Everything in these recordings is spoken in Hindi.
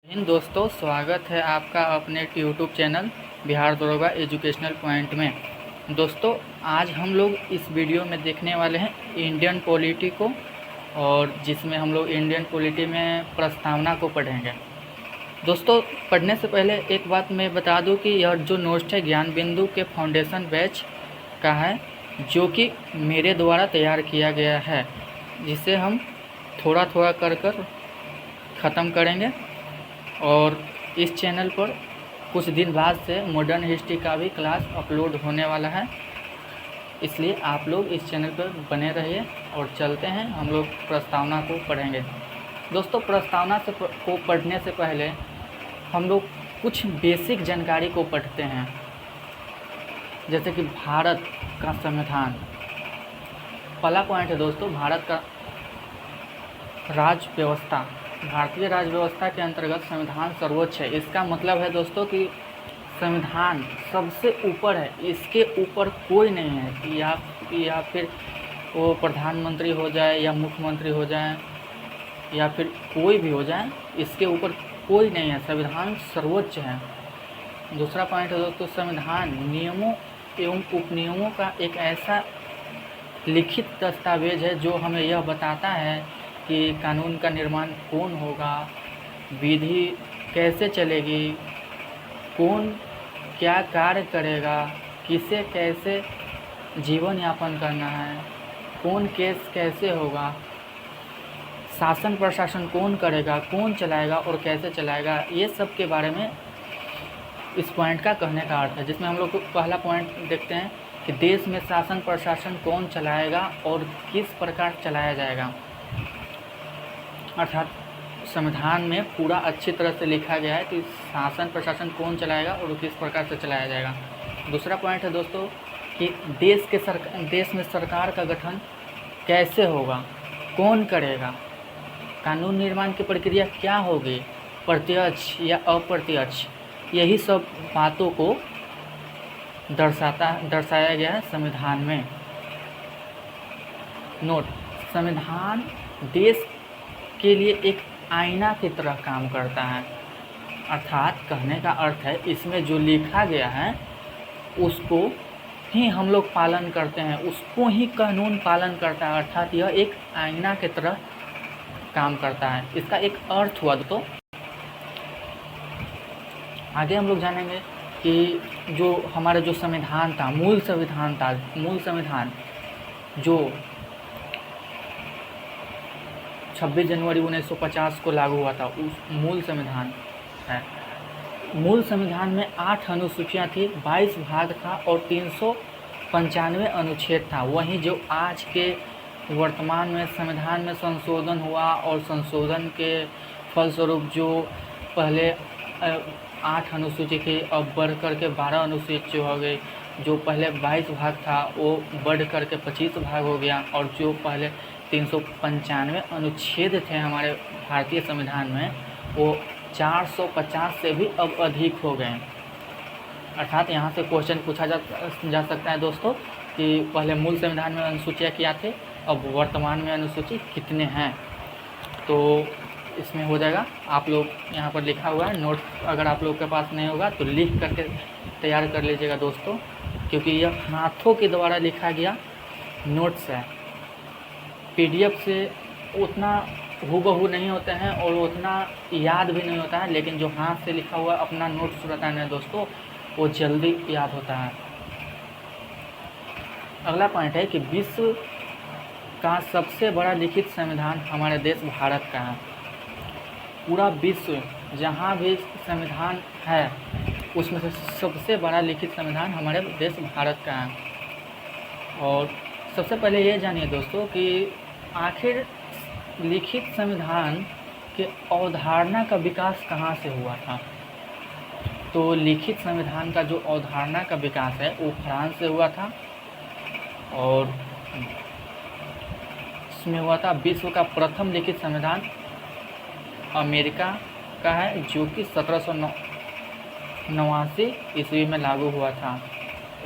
इन दोस्तों, स्वागत है आपका अपने यूट्यूब चैनल बिहार दरोगा एजुकेशनल पॉइंट में। दोस्तों, आज हम लोग इस वीडियो में देखने वाले हैं इंडियन पॉलिटी को, और जिसमें हम लोग इंडियन पॉलिटी में प्रस्तावना को पढ़ेंगे। दोस्तों, पढ़ने से पहले एक बात मैं बता दूं कि यह जो नोट्स है ज्ञान बिंदु के फाउंडेशन बैच का है, जो कि मेरे द्वारा तैयार किया गया है, जिसे हम थोड़ा थोड़ा कर ख़त्म करेंगे। और इस चैनल पर कुछ दिन बाद से मॉडर्न हिस्ट्री का भी क्लास अपलोड होने वाला है, इसलिए आप लोग इस चैनल पर बने रहिए। और चलते हैं, हम लोग प्रस्तावना को पढ़ेंगे। दोस्तों, प्रस्तावना को पढ़ने से पहले हम लोग कुछ बेसिक जानकारी को पढ़ते हैं, जैसे कि भारत का संविधान। पहला पॉइंट है दोस्तों, भारत का राज्य व्यवस्था। भारतीय राज्य व्यवस्था के अंतर्गत संविधान सर्वोच्च है। इसका मतलब है दोस्तों कि संविधान सबसे ऊपर है, इसके ऊपर कोई नहीं है। या फिर वो प्रधानमंत्री हो जाए या मुख्यमंत्री हो जाए या फिर कोई भी हो जाए, इसके ऊपर कोई नहीं है। संविधान सर्वोच्च है। दूसरा पॉइंट है दोस्तों, संविधान नियमों एवं उपनियमों का एक ऐसा लिखित दस्तावेज है जो हमें यह बताता है कि कानून का निर्माण कौन होगा, विधि कैसे चलेगी, कौन क्या कार्य करेगा, किसे कैसे जीवन यापन करना है, कौन केस कैसे होगा, शासन प्रशासन कौन करेगा, कौन चलाएगा और कैसे चलाएगा, ये सब के बारे में इस पॉइंट का कहने का अर्थ है। जिसमें हम लोग को पहला पॉइंट देखते हैं कि देश में शासन प्रशासन कौन चलाएगा और किस प्रकार चलाया जाएगा। अर्थात संविधान में पूरा अच्छी तरह से लिखा गया है कि शासन प्रशासन कौन चलाएगा और किस प्रकार से चलाया जाएगा। दूसरा पॉइंट है दोस्तों कि देश में सरकार का गठन कैसे होगा, कौन करेगा, कानून निर्माण की प्रक्रिया क्या होगी, प्रत्यक्ष या अप्रत्यक्ष, यही सब बातों को दर्शाया गया है संविधान में। नोट: संविधान देश के लिए एक आईना की तरह काम करता है। अर्थात कहने का अर्थ है, इसमें जो लिखा गया है उसको ही हम लोग पालन करते हैं, उसको ही कानून पालन करता है। अर्थात यह एक आईना की तरह काम करता है। इसका एक अर्थ हुआ। तो आगे हम लोग जानेंगे कि जो हमारा जो संविधान था, मूल संविधान जो 26 जनवरी 1950 को लागू हुआ था, उस मूल संविधान है। मूल संविधान में 8 अनुसूचियाँ थी, 22 भाग था और 395 अनुच्छेद था। वहीं जो आज के वर्तमान में संविधान में संशोधन हुआ, और संशोधन के फलस्वरूप जो पहले 8 अनुसूची थी, अब बढ़ करके 12 अनुसूची हो गई। जो पहले 22 भाग था वो बढ़ करके 25 भाग हो गया, और जो पहले 395 अनुच्छेद थे हमारे भारतीय संविधान में, वो 450 से भी अब अधिक हो गए। अर्थात यहाँ से क्वेश्चन पूछा जा सकता है दोस्तों कि पहले मूल संविधान में अनुसूचियाँ क्या थे, अब वर्तमान में अनुसूची कितने हैं। तो इसमें हो जाएगा, आप लोग यहाँ पर लिखा हुआ है। नोट अगर आप लोग के पास नहीं होगा तो लिख करके तैयार कर लीजिएगा दोस्तों, क्योंकि यह हाथों के द्वारा लिखा गया नोट्स है। PDF से उतना हूबहू नहीं होते हैं और उतना याद भी नहीं होता है, लेकिन जो हाथ से लिखा हुआ अपना नोट्स रहता है दोस्तों, वो जल्दी याद होता है। अगला पॉइंट है कि विश्व का सबसे बड़ा लिखित संविधान हमारे देश भारत का है। पूरा विश्व जहाँ भी संविधान है उसमें से सबसे बड़ा लिखित संविधान हमारे देश भारत का है। और सबसे पहले ये जानिए दोस्तों कि आखिर लिखित संविधान के अवधारणा का विकास कहाँ से हुआ था। तो लिखित संविधान का जो अवधारणा का विकास है वो फ्रांस से हुआ था, और इसमें हुआ था विश्व का प्रथम लिखित संविधान अमेरिका का है, जो कि 1789 ईस्वी में लागू हुआ था।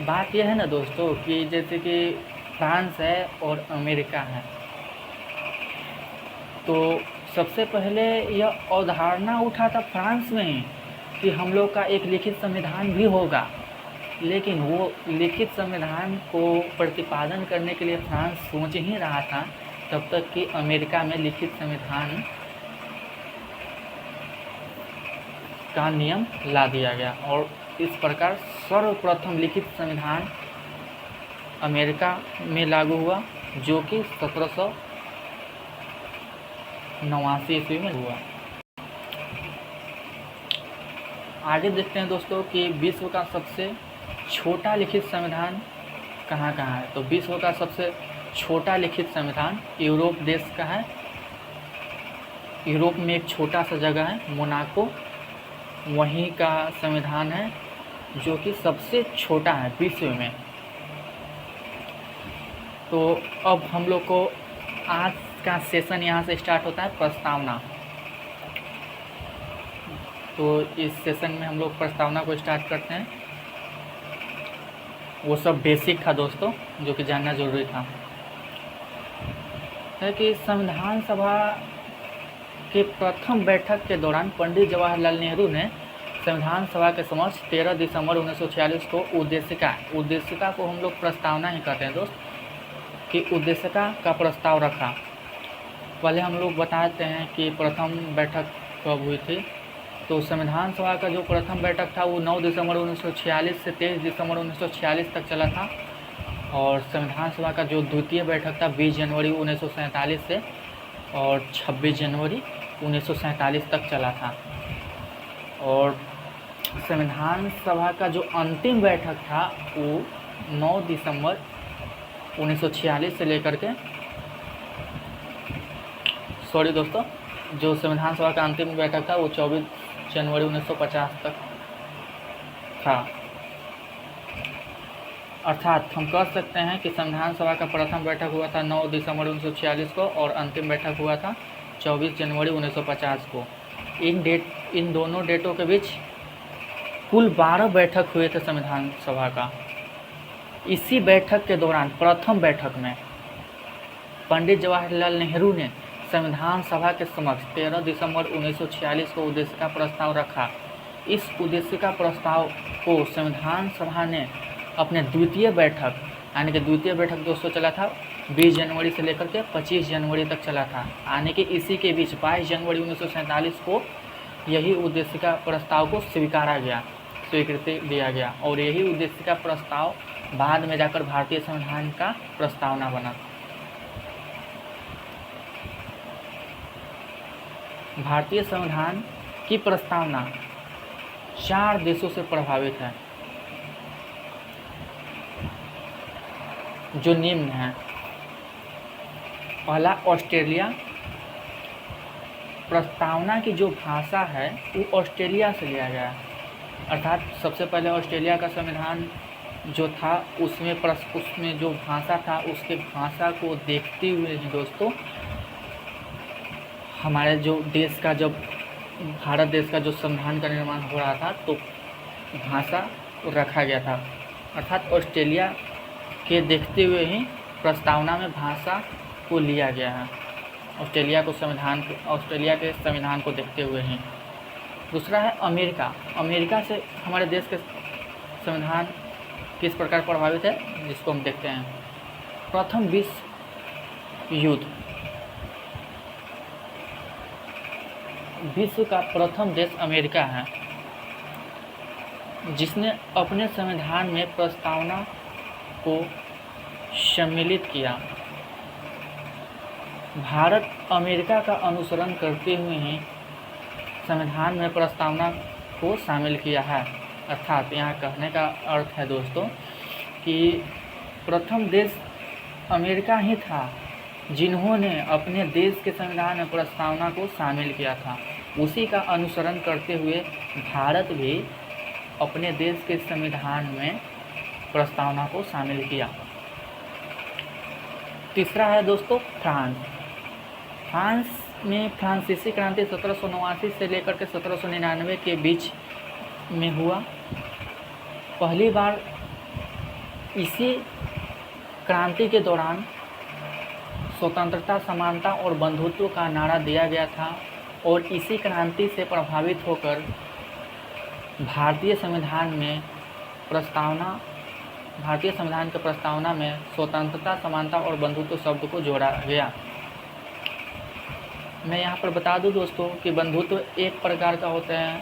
बात यह है ना दोस्तों कि जैसे कि फ्रांस है और अमेरिका है, तो सबसे पहले यह अवधारणा उठा था फ्रांस में ही कि हम लोग का एक लिखित संविधान भी होगा, लेकिन वो लिखित संविधान को प्रतिपादन करने के लिए फ्रांस सोच ही रहा था तब तक कि अमेरिका में लिखित संविधान का नियम ला दिया गया और इस प्रकार सर्वप्रथम लिखित संविधान अमेरिका में लागू हुआ, जो कि 1789 ईस्वी में हुआ। आगे देखते हैं दोस्तों कि विश्व का सबसे छोटा लिखित संविधान कहाँ कहाँ है। तो विश्व का सबसे छोटा लिखित संविधान यूरोप देश का है। यूरोप में एक छोटा सा जगह है मोनाको, वहीं का संविधान है जो कि सबसे छोटा है विश्व में। तो अब हम लोग को आज का सेशन यहाँ से स्टार्ट होता है प्रस्तावना। तो इस सेशन में हम लोग प्रस्तावना को स्टार्ट करते हैं। वो सब बेसिक था दोस्तों जो कि जानना जरूरी था। है कि संविधान सभा के प्रथम बैठक के दौरान पंडित जवाहरलाल नेहरू ने संविधान सभा के समक्ष 13 दिसंबर 1946 को उद्देशिका को हम लोग प्रस्तावना ही कहते हैं दोस्त, कि उद्देशिका का प्रस्ताव रखा। पहले हम लोग बताते हैं कि प्रथम बैठक कब हुई थी। तो संविधान सभा का जो प्रथम बैठक था वो 9 दिसंबर 1946 से 23 दिसंबर 1946 तक चला था, और संविधान सभा का जो द्वितीय बैठक था 20 जनवरी 1947 से और 26 जनवरी 1947 तक चला था। और संविधान सभा का जो अंतिम बैठक था वो 9 दिसंबर 1946 से लेकर के जो संविधान सभा का अंतिम बैठक था वो 24 जनवरी 1950 तक था। अर्थात हम कह सकते हैं कि संविधान सभा का प्रथम बैठक हुआ था 9 दिसंबर 1946 को और अंतिम बैठक हुआ था 24 जनवरी 1950 को। इन दोनों डेटों के बीच कुल 12 बैठक हुए थे संविधान सभा का। इसी बैठक के दौरान प्रथम बैठक में पंडित जवाहरलाल नेहरू ने संविधान सभा के समक्ष 13 दिसंबर 1946 को उद्देशिका प्रस्ताव रखा। इस उद्देशिका प्रस्ताव को संविधान सभा ने अपने द्वितीय बैठक, यानी कि द्वितीय बैठक दोस्तों चला था 20 जनवरी से लेकर के 25 जनवरी तक चला था, यानी कि इसी के बीच 22 जनवरी 1947 को यही उद्देशिका प्रस्ताव को स्वीकृति दिया गया और यही उद्देशिका प्रस्ताव बाद में जाकर भारतीय संविधान का प्रस्तावना बना। भारतीय संविधान की प्रस्तावना 4 देशों से प्रभावित है, जो निम्न है। पहला ऑस्ट्रेलिया। प्रस्तावना की जो भाषा है वो ऑस्ट्रेलिया से लिया गया है, अर्थात सबसे पहले ऑस्ट्रेलिया का संविधान जो था उसमें जो भाषा था उसके भाषा को देखते हुए ही दोस्तों हमारे जो देश का जब भारत देश का जो संविधान का निर्माण हो रहा था तो भाषा रखा गया था, अर्थात ऑस्ट्रेलिया के देखते हुए ही प्रस्तावना में भाषा को लिया गया है। ऑस्ट्रेलिया के संविधान को देखते हुए ही। दूसरा है अमेरिका। अमेरिका से हमारे देश के संविधान किस प्रकार प्रभावित है जिसको हम देखते हैं। प्रथम विश्व युद्ध। विश्व का प्रथम देश अमेरिका है जिसने अपने संविधान में प्रस्तावना को सम्मिलित किया। भारत अमेरिका का अनुसरण करते हुए ही संविधान में प्रस्तावना को शामिल किया है। अर्थात यहाँ कहने का अर्थ है दोस्तों कि प्रथम देश अमेरिका ही था जिन्होंने अपने देश के संविधान में प्रस्तावना को शामिल किया था। उसी का अनुसरण करते हुए भारत भी अपने देश के संविधान में प्रस्तावना को शामिल किया। तीसरा है दोस्तों फ्रांस। फ्रांस में फ्रांसीसी क्रांति 1789 से लेकर के 1799 के बीच में हुआ। पहली बार इसी क्रांति के दौरान स्वतंत्रता, समानता और बंधुत्व का नारा दिया गया था और इसी क्रांति से प्रभावित होकर भारतीय संविधान के प्रस्तावना में स्वतंत्रता, समानता और बंधुत्व शब्द को जोड़ा गया। मैं यहाँ पर बता दूँ दोस्तों कि बंधुत्व एक प्रकार का होता है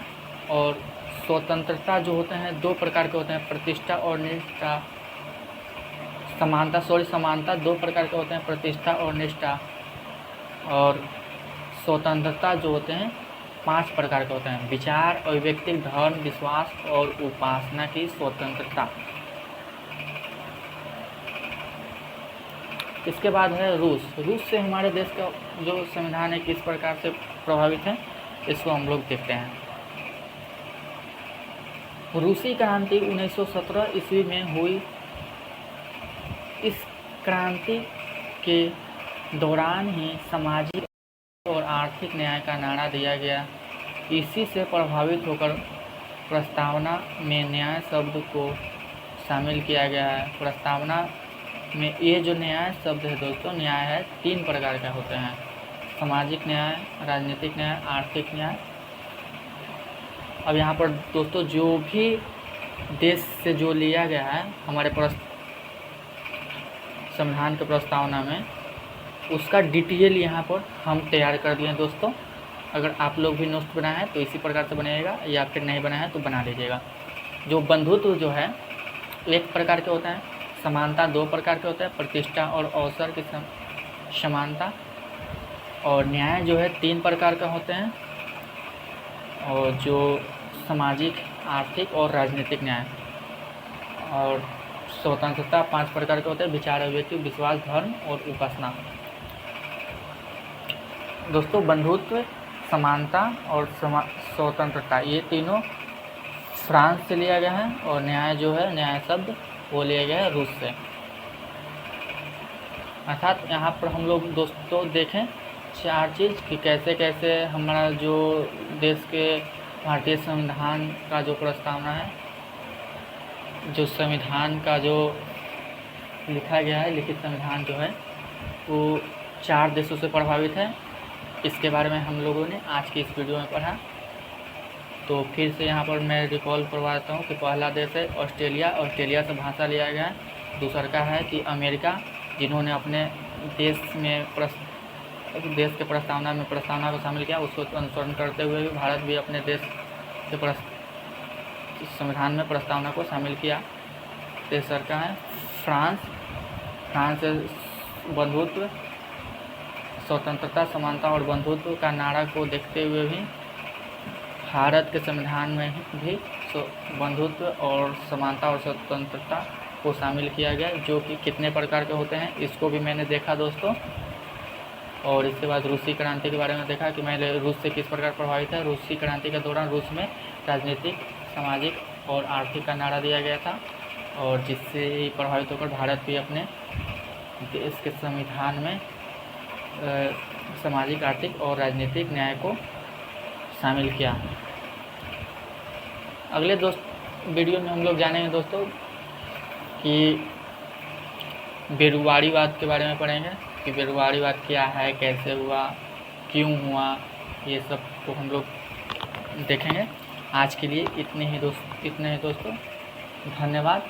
और स्वतंत्रता जो होते हैं दो प्रकार के होते हैं, प्रतिष्ठा और निष्ठा। समानता दो प्रकार के होते हैं, प्रतिष्ठा और निष्ठा। और स्वतंत्रता जो होते हैं 5 प्रकार के होते हैं, विचार, अभिव्यक्ति, धर्म, विश्वास और उपासना की स्वतंत्रता। इसके बाद है रूस से हमारे देश का जो संविधान है किस प्रकार से प्रभावित है, इसको हम लोग देखते हैं। रूसी क्रांति 1917 ईस्वी में हुई। इस क्रांति के दौरान ही सामाजिक और आर्थिक न्याय का नारा दिया गया। इसी से प्रभावित होकर प्रस्तावना में न्याय शब्द को शामिल किया गया है। प्रस्तावना में ये जो न्याय शब्द है दोस्तों, न्याय है 3 प्रकार के होते हैं, सामाजिक न्याय, राजनीतिक न्याय, आर्थिक न्याय। अब यहाँ पर दोस्तों जो भी देश से जो लिया गया है हमारे संविधान के प्रस्तावना में, उसका डिटेल यहाँ पर हम तैयार कर दिए हैं दोस्तों। अगर आप लोग भी नोट्स बनाए हैं तो इसी प्रकार से बनाइएगा, या फिर नहीं बनाए हैं तो बना लीजिएगा। जो बंधुत्व जो है 1 प्रकार के होता है, समानता 2 प्रकार के होता है, प्रतिष्ठा और अवसर की समानता, और न्याय जो है 3 प्रकार का होते हैं, और जो सामाजिक, आर्थिक और राजनीतिक न्याय। और स्वतंत्रता 5 प्रकार के होते हैं, विचार, अभिव्यक्ति, विश्वास, धर्म और उपासना। दोस्तों बंधुत्व, समानता और स्वतंत्रता ये तीनों फ्रांस से लिया गया है, और न्याय जो है, न्याय शब्द वो लिया गया है रूस से। अर्थात यहाँ पर हम लोग दोस्तों देखें 4 चीज़ कि कैसे कैसे हमारा जो देश के भारतीय संविधान का जो प्रस्तावना है, जो संविधान का जो लिखा गया है, लिखित संविधान जो है वो 4 देशों से प्रभावित है। इसके बारे में हम लोगों ने आज की इस वीडियो में पढ़ा। तो फिर से यहाँ पर मैं रिकॉल करवा देता हूँ कि पहला देश है ऑस्ट्रेलिया से भाषा लिया गया है। दूसरा का है कि अमेरिका, जिन्होंने अपने देश के प्रस्तावना को शामिल किया, उसको अनुसरण करते हुए भी भारत भी अपने देश के संविधान में प्रस्तावना को शामिल किया। तीसरा का है फ्रांस से बंधुत्व, स्वतंत्रता, समानता और बंधुत्व का नारा को देखते हुए भी भारत के संविधान में भी बंधुत्व और समानता और स्वतंत्रता को शामिल किया गया, जो कि कितने प्रकार के होते हैं इसको भी मैंने देखा दोस्तों। और इसके बाद रूसी क्रांति के बारे में देखा कि मैंने रूस से किस प्रकार प्रभावित है। रूसी क्रांति के दौरान रूस में राजनीतिक, सामाजिक और आर्थिक का नारा दिया गया था, और जिससे प्रभावित होकर भारत भी अपने देश के संविधान में सामाजिक, आर्थिक और राजनीतिक न्याय को शामिल किया। अगले वीडियो में हम लोग जानेंगे दोस्तों कि बेरुवाड़ीवाद के बारे में पढ़ेंगे कि बेरुवाड़ीवाद क्या है, कैसे हुआ, क्यों हुआ, ये सब को हम लोग देखेंगे। आज के लिए इतने ही दोस्तों। धन्यवाद।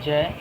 जय